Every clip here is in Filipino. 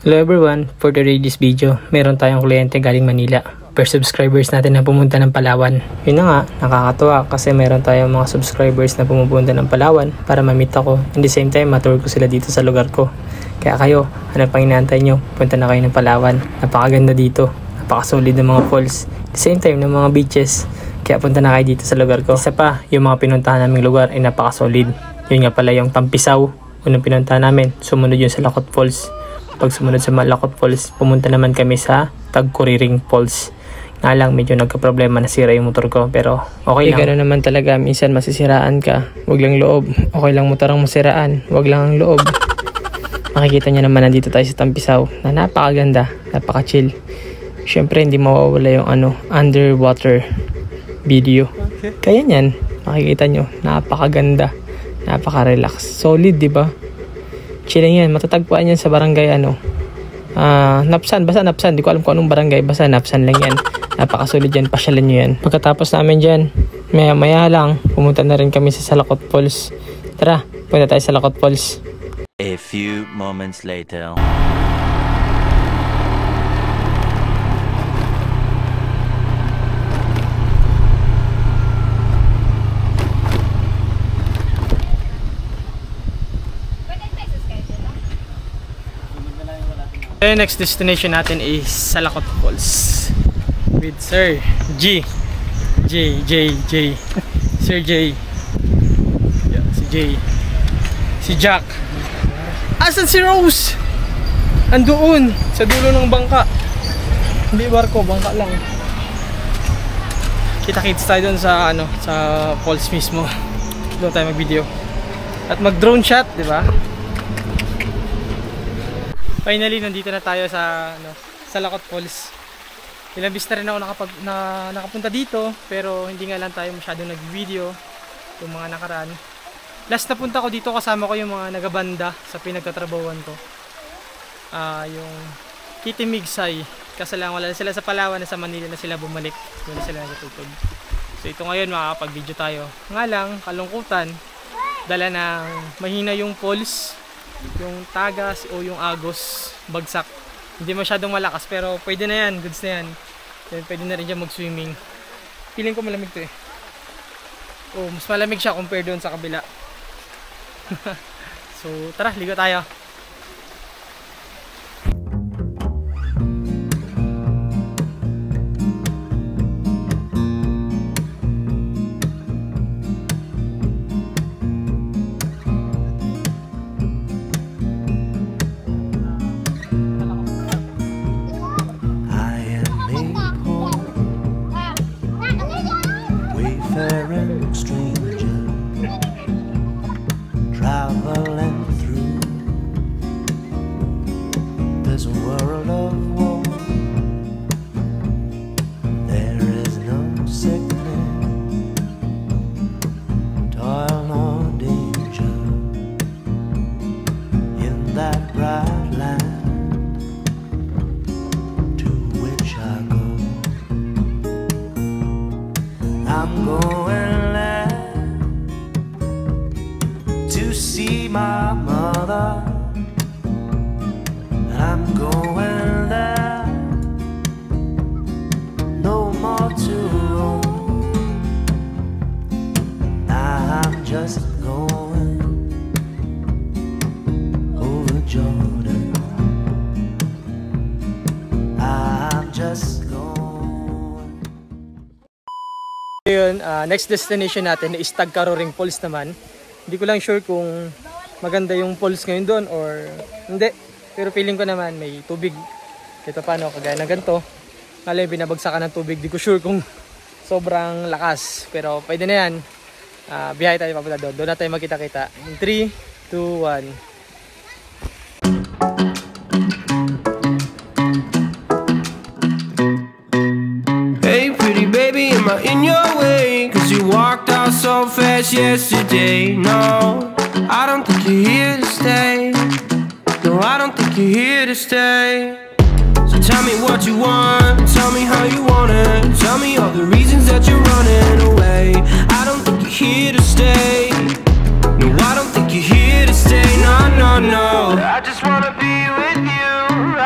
Hello everyone, for today's video, meron tayong kliyente galing Manila. Per subscribers natin na pumunta ng Palawan. Yun na nga, nakakatuwa kasi meron tayong mga subscribers na pumupunta ng Palawan para ma-meet ako. In the same time, matour ko sila dito sa lugar ko. Kaya kayo, ano pang inaantay nyo? Punta na kayo ng Palawan. Napakaganda dito. Napakasolid ng mga falls. At the same time, ng mga beaches. Kaya punta na kayo dito sa lugar ko. Isa pa, yung mga pinuntahan naming lugar ay napakasolid. Yun nga pala yung Tampisaw. Unang pinuntahan namin, sumunod yun sa Lakot Falls. Pag sumunod sa Lakot Falls, pumunta naman kami sa Tagkuriring Falls. Nga lang, medyo nagka-problema, nasira yung motor ko. Pero okay lang. Gano'n naman talaga, minsan masisiraan ka. Huwag lang loob. Okay lang motor ang masiraan. Huwag lang ang loob. Makikita nyo naman, nandito tayo sa Tampisaw na napakaganda, napaka-chill. Siyempre, hindi mawawala yung underwater video. Kaya nyan, makikita nyo, napakaganda, napaka-relax. Solid, di ba? Chilling yan, matatagpuan yan sa barangay Napsan, basta Napsan, di ko alam kung anong barangay, basta Napsan lang yan. Napakasolid yan, pasyalan nyo yan. Pagkatapos namin dyan, maya lang, pumunta na rin kami sa Lakot Falls. Tara, punta tayo sa Lakot Falls. A few moments later. Okay, next destination natin is sa Lakot Falls with Sir G. Sir J. Yeah, si J. Si Jack. Asan si Rose? Andoon sa dulo ng bangka. Hindi barko, bangka lang. Kita-kits tayo doon sa sa falls mismo. Doon tayo mag-video at mag-drone shot, di ba? Finally, nandito na tayo sa Lakot Falls. Ilang bis na rin ako nakapunta dito, pero hindi nga lang tayo masyadong nag-video yung mga nakaraan. Last na punta ko dito, kasama ko yung mga nagabanda sa pinagtatrabawan ko. Yung Kitty Migsay. Kasi lang wala sila sa Palawan, na sa Manila na sila bumalik. Wala sila natutog. So ito ngayon, makakapag-video tayo. Nga lang, kalungkutan, dala ng mahina yung falls. Yung Tagas o yung Agos, bagsak. Hindi masyadong malakas, pero pwede na yan, goods na yan. Pwede na rin dyan mag-swimming. Feeling ko malamig to eh. Oh, mas malamig siya compare doon sa kabila. So tara, ligo tayo. Stranger traveling through this world of war. There is no sickness, toil nor danger in that bright land to which I go. I'm going to see my mother, and I'm going there, no more to roam. I'm just going over Jordan. I'm just going. Yun, next destination natin is Tagkuriring Falls naman. Hindi ko lang sure kung maganda yung falls ngayon doon or hindi. Pero feeling ko naman may tubig. Ito paano, kagaya ng ganito. Kala yung binabagsakan ng tubig. Di ko sure kung sobrang lakas. Pero pwede na yan. Biyahe tayo papunta doon. Doon na tayo magkita-kita. 3, 2, 1. Hey pretty baby, am I in your way? Cause you walked out so fast yesterday. No, I don't think you're here to stay. No, I don't think you're here to stay. So tell me what you want, tell me how you want it. Tell me all the reasons that you're running away. I don't think you're here to stay. No, I don't think you're here to stay. No, no, no. I just wanna be with you.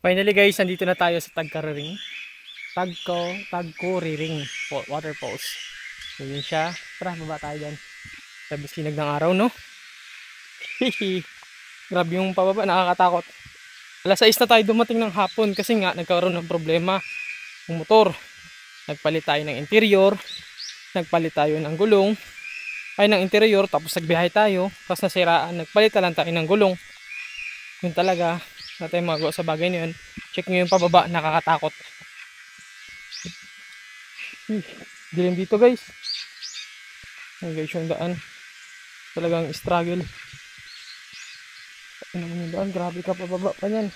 Finally guys, nandito na tayo sa Tagkuriring. Tagkuriring waterfalls. So yun siya. Tara, baba tayo dyan. Sabi sinag ng araw, no? Grabe yung pababa, nakakatakot. Alas 6 na tayo dumating ng hapon kasi nga nagkaroon ng problema ng motor. Nagpalit tayo ng interior, nagpalit tayo ng gulong, ay ng interior, tapos nagbiyahe tayo, tapos nasiraan, nagpalit na lang tayo ng gulong. Yun talaga, natin magawa sa bagay na yun. Check nyo yung pababa, nakakatakot. Dilim dito guys. Ay guys, yung daan talagang struggle. Ano naman yung daan, grabe ka pababa pa yan,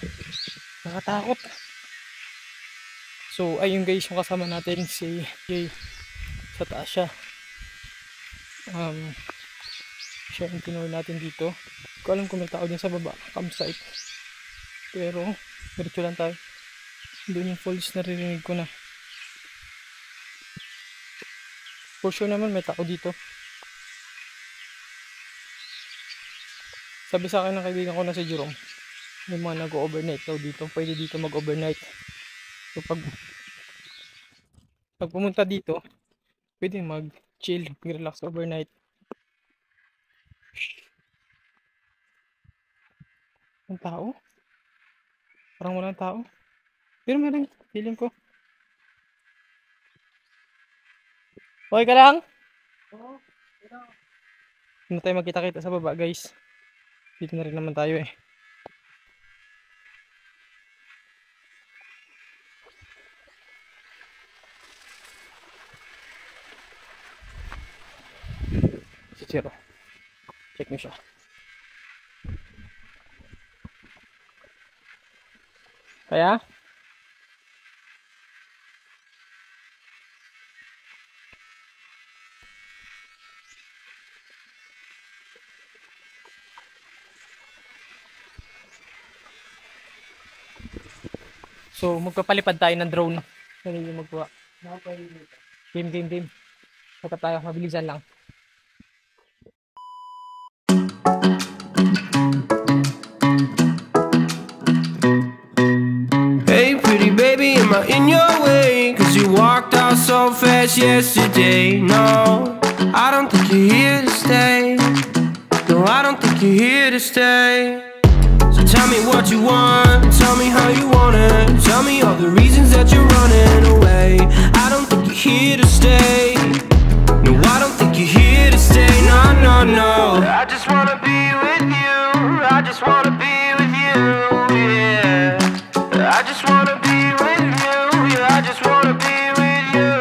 nakatakot. So ayun guys, yung kasama natin si Jay, sa taas siya. Siya yung tinuro natin dito. Hindi ko alam kung may tao din sa baba, campsite, pero diretso lang tayo. Doon yung falls, naririnig ko na. For sure naman may tao dito. Sabi sa akin ng kaibigan ko na si Jerome, may mga nag-overnight daw dito. Pwede dito mag-overnight. So pag pumunta dito, pwede mag-chill, mag-relax overnight. Ang tao? Parang walang tao. Pero meron, feeling ko. Okay ka lang? Oo. Hindi tayo magkita-kita sa baba guys. Dito na rin naman tayo eh. Si Chiro. Check nyo siya. Kaya? So, magpapalipad tayo ng drone. Ano yung magkuha? Game. Saka tayo, mabilisan lang. Hey pretty baby, am I in your way? Cause you walked out so fast yesterday. No, I don't think you're here to stay. No, I don't think you're here to stay. So tell me what you want, tell me how you want it. Tell me all the reasons that you're running away. I don't think you're here to stay. No, I don't think you're here to stay. No. I just wanna be with you. I just wanna be with you. Yeah. I just wanna be with you. Yeah, I just wanna be with you.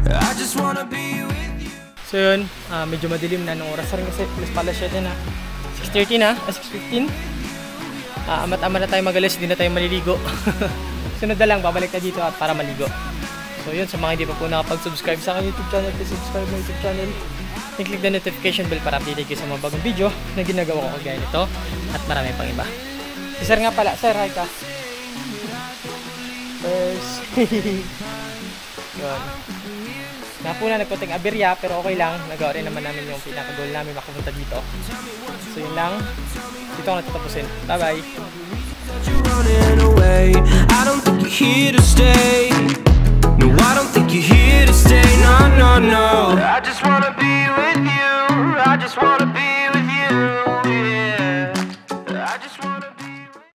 I just wanna be with you. So yun, medyo madilim na nung oras rin kasi plus pala siya din 6:30 na, 6:15. Amat-ama na tayo magalis, hindi na tayo maliligo. Sunod na lang, babalik na dito at para maligo. So yun, sa mga hindi pa po nakapag-subscribe sa aking YouTube channel, please subscribe my YouTube channel. And click the notification bell para update kayo sa mga bagong video na ginagawa ko kagaya nito at marami pang iba. Si Sir nga pala, Sir, hi ka. First. Yun. Napuna nagpunting aberya pero okay lang, nagawa rin naman namin yung pinaka-goal namin makapunta dito. So yun lang, dito ako natatapusin. Bye bye!